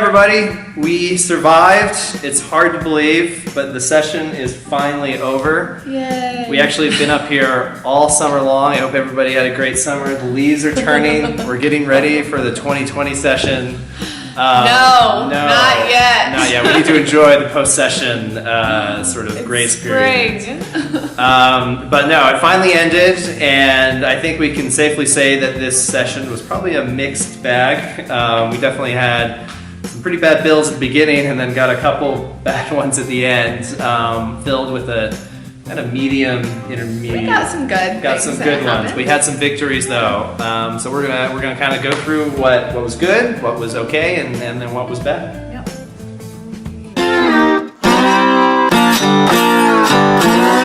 everybody, we survived. It's hard to believe, but the session is finally over. Yay! We actually have been up here all summer long. I hope everybody had a great summer. The leaves are turning. We're getting ready for the 2020 session. No, not yet. Not yet. We need to enjoy the post-session sort of grace period. But no, it finally ended, and I think we can safely say that this session was probably a mixed bag. We definitely had some pretty bad bills at the beginning, and then got a couple bad ones at the end, filled with a kind of medium, intermediate. We got some good. Got some good ones. We had some victories though. So we're gonna kind of go through what was good, what was okay, and then what was bad. Yep.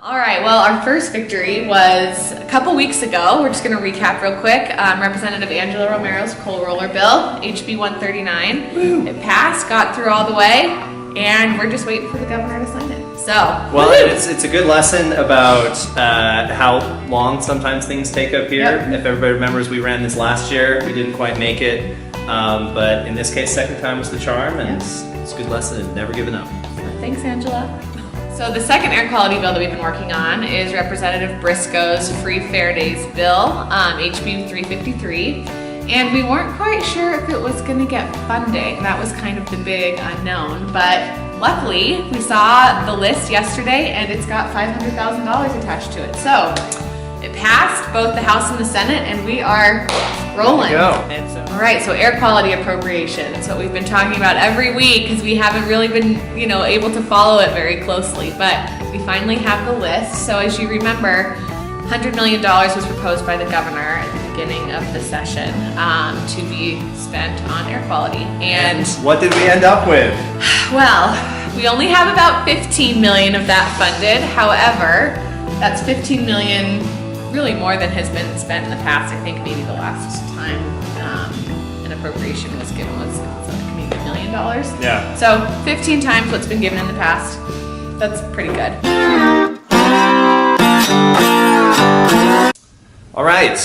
All right. Well, our first victory was a couple weeks ago. We're just gonna recap real quick. Representative Angela Romero's coal roller bill, HB 139. Woo. It passed, got through all the way, and we're just waiting for the governor to sign it. So, well, it's a good lesson about how long sometimes things take up here. Yep. If everybody remembers, we ran this last year. We didn't quite make it, but in this case, second time was the charm, and it's a good lesson. Never giving up. Thanks, Angela. So the second air quality bill that we've been working on is Representative Briscoe's Free Fair Days bill, HB 353. And we weren't quite sure if it was going to get funding. That was kind of the big unknown, but luckily, we saw the list yesterday and it's got $500,000 attached to it. So it passed both the House and the Senate, and we are rolling. There you go. All right, so air quality appropriations, what we've been talking about every week because we haven't really been, able to follow it very closely, but we finally have the list. So as you remember, $100 million was proposed by the governor at the beginning of the session to be spent on air quality. And what did we end up with? Well, we only have about 15 million of that funded. However, that's 15 million, really more than has been spent in the past. I think maybe the last time an appropriation was given was maybe $1 million. Yeah. So 15 times what's been given in the past. That's pretty good. All right,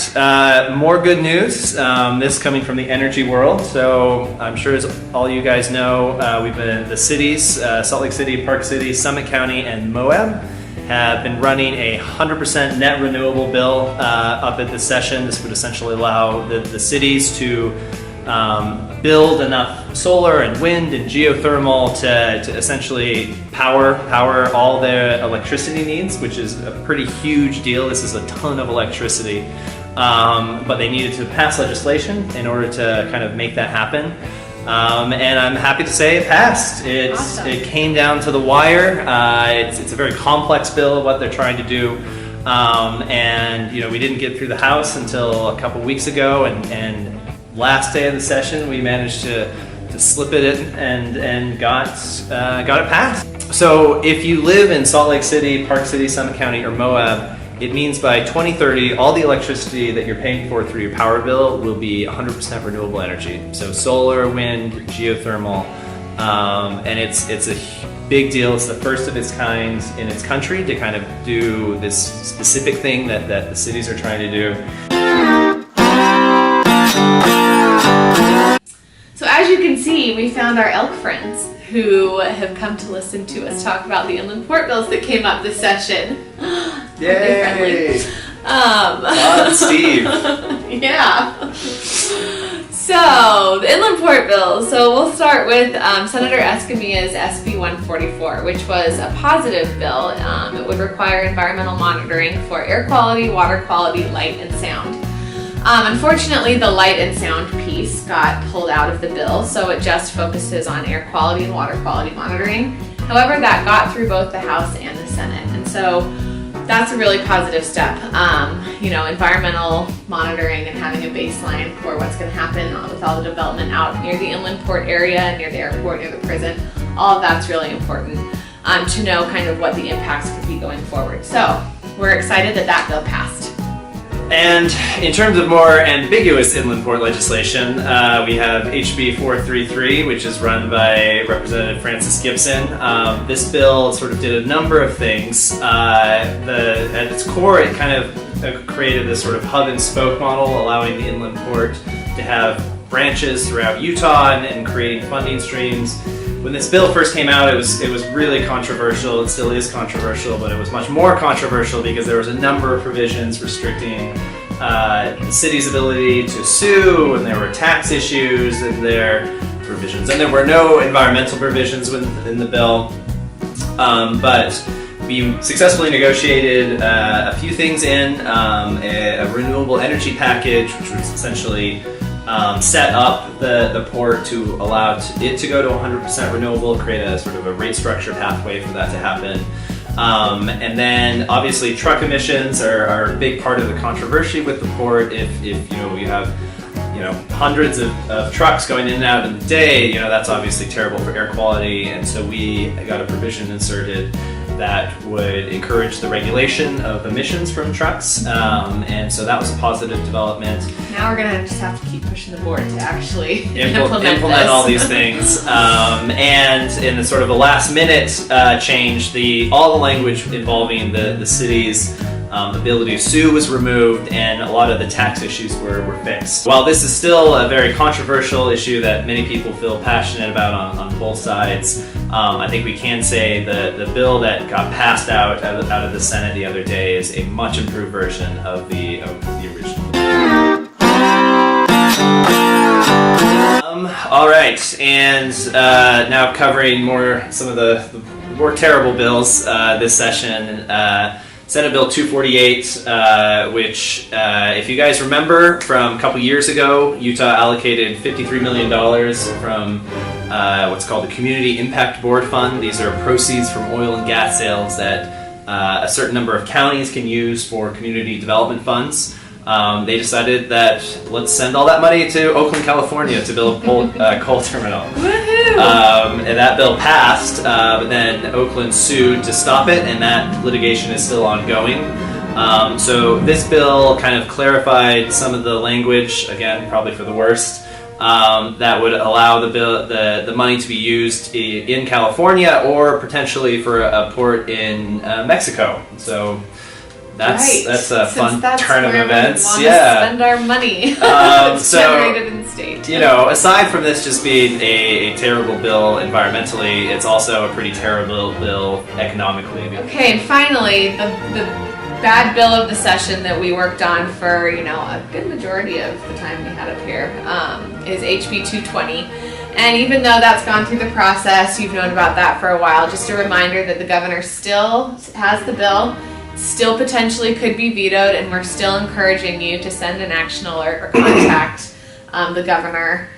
more good news. This coming from the energy world. So I'm sure as all you guys know, we've been the cities, Salt Lake City, Park City, Summit County, and Moab have been running a 100% net renewable bill up at this session. This would essentially allow the cities to build enough solar and wind and geothermal to essentially power all their electricity needs, which is a pretty huge deal. This is a ton of electricity, but they needed to pass legislation in order to kind of make that happen. And I'm happy to say it passed. Awesome. It came down to the wire. It's a very complex bill, what they're trying to do. And we didn't get through the House until a couple weeks ago, and last day of the session we managed to slip it in and got it passed. So if you live in Salt Lake City, Park City, Summit County, or Moab, it means by 2030 all the electricity that you're paying for through your power bill will be 100% renewable energy. So solar, wind, geothermal, and it's a big deal. It's the first of its kind in its country to kind of do this specific thing that the cities are trying to do. So as you can see, we found our elk friends who have come to listen to us talk about the inland port bills that came up this session. Yay! Steve. Yeah. So, the inland port bill. So we'll start with Senator Escamilla's SB 144, which was a positive bill. It would require environmental monitoring for air quality, water quality, light, and sound. Unfortunately, the light and sound piece got pulled out of the bill, so it just focuses on air quality and water quality monitoring. However, that got through both the House and the Senate, and so that's a really positive step. Environmental monitoring and having a baseline for what's going to happen with all the development out near the inland port area, near the airport, near the prison. All of that's really important to know kind of what the impacts could be going forward. So we're excited that bill passed. And in terms of more ambiguous inland port legislation, we have HB 433, which is run by Representative Francis Gibson. This bill sort of did a number of things. At its core, it kind of created this sort of hub and spoke model, allowing the inland port to have branches throughout Utah and creating funding streams. When this bill first came out, it was really controversial. It still is controversial, but it was much more controversial because there was a number of provisions restricting the city's ability to sue, and there were tax issues and provisions, and there were no environmental provisions within the bill. But we successfully negotiated a few things in, a renewable energy package, which was essentially set up the port to allow it to go to 100% renewable, create a sort of a rate structure pathway for that to happen. And then obviously truck emissions are a big part of the controversy with the port. If you have hundreds of trucks going in and out in the day, that's obviously terrible for air quality, and so we got a provision inserted that would encourage the regulation of emissions from trucks, and so that was a positive development. Now we're gonna just have to keep pushing the board to actually implement all these things, and in the sort of a last minute change, all the language involving the city's ability to sue was removed, and a lot of the tax issues were fixed. While this is still a very controversial issue that many people feel passionate about on both sides, I think we can say the bill that got passed out of the Senate the other day is a much improved version of the original. All right, and now covering some of the more terrible bills this session. Senate Bill 248, which, if you guys remember from a couple years ago, Utah allocated $53 million from what's called the Community Impact Board Fund. These are proceeds from oil and gas sales that a certain number of counties can use for community development funds. They decided that let's send all that money to Oakland, California to build a coal terminal. And that bill passed, but then Oakland sued to stop it, and that litigation is still ongoing. So this bill kind of clarified some of the language, again, probably for the worst, that would allow the money to be used in California or potentially for a port in Mexico. So that's a fun turn of events. We want to spend our money generated in state. Aside from this just being a terrible bill environmentally, it's also a pretty terrible bill economically. Okay, and finally, the bad bill of the session that we worked on for a good majority of the time we had up here is HB 220. And even though that's gone through the process, you've known about that for a while, just a reminder that the governor still has the bill, still potentially could be vetoed, and we're still encouraging you to send an action alert or contact the governor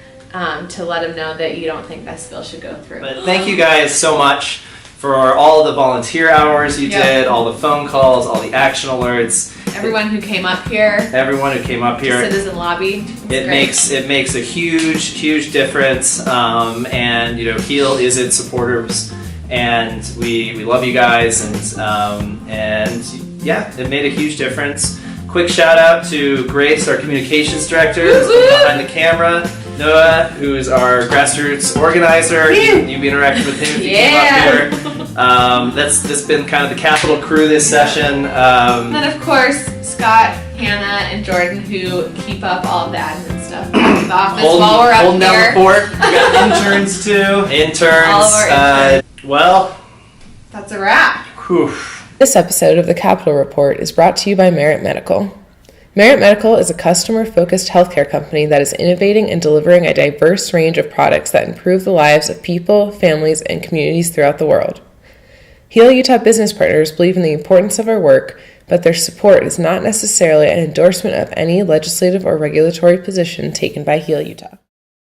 to let him know that you don't think this bill should go through. But thank you guys so much for all the volunteer hours you did, all the phone calls, all the action alerts. Everyone who came up here. Citizen lobby. It makes a huge difference, and HEAL is its supporters. And we love you guys, and yeah, it made a huge difference. Quick shout out to Grace, our communications director, who's behind the camera. Noah, who is our grassroots organizer. You've interacted with him if you came up here. That's been kind of the Capitol crew this session. And then of course Scott, Hannah, and Jordan, who keep up all of the admin stuff in the office while we're up holding here. Down the fort. We got interns too. All of our interns. Well, that's a wrap. Whew. This episode of the Capitol Report is brought to you by Merit Medical. Merit Medical is a customer-focused healthcare company that is innovating and delivering a diverse range of products that improve the lives of people, families, and communities throughout the world. HEAL Utah business partners believe in the importance of our work, but their support is not necessarily an endorsement of any legislative or regulatory position taken by HEAL Utah.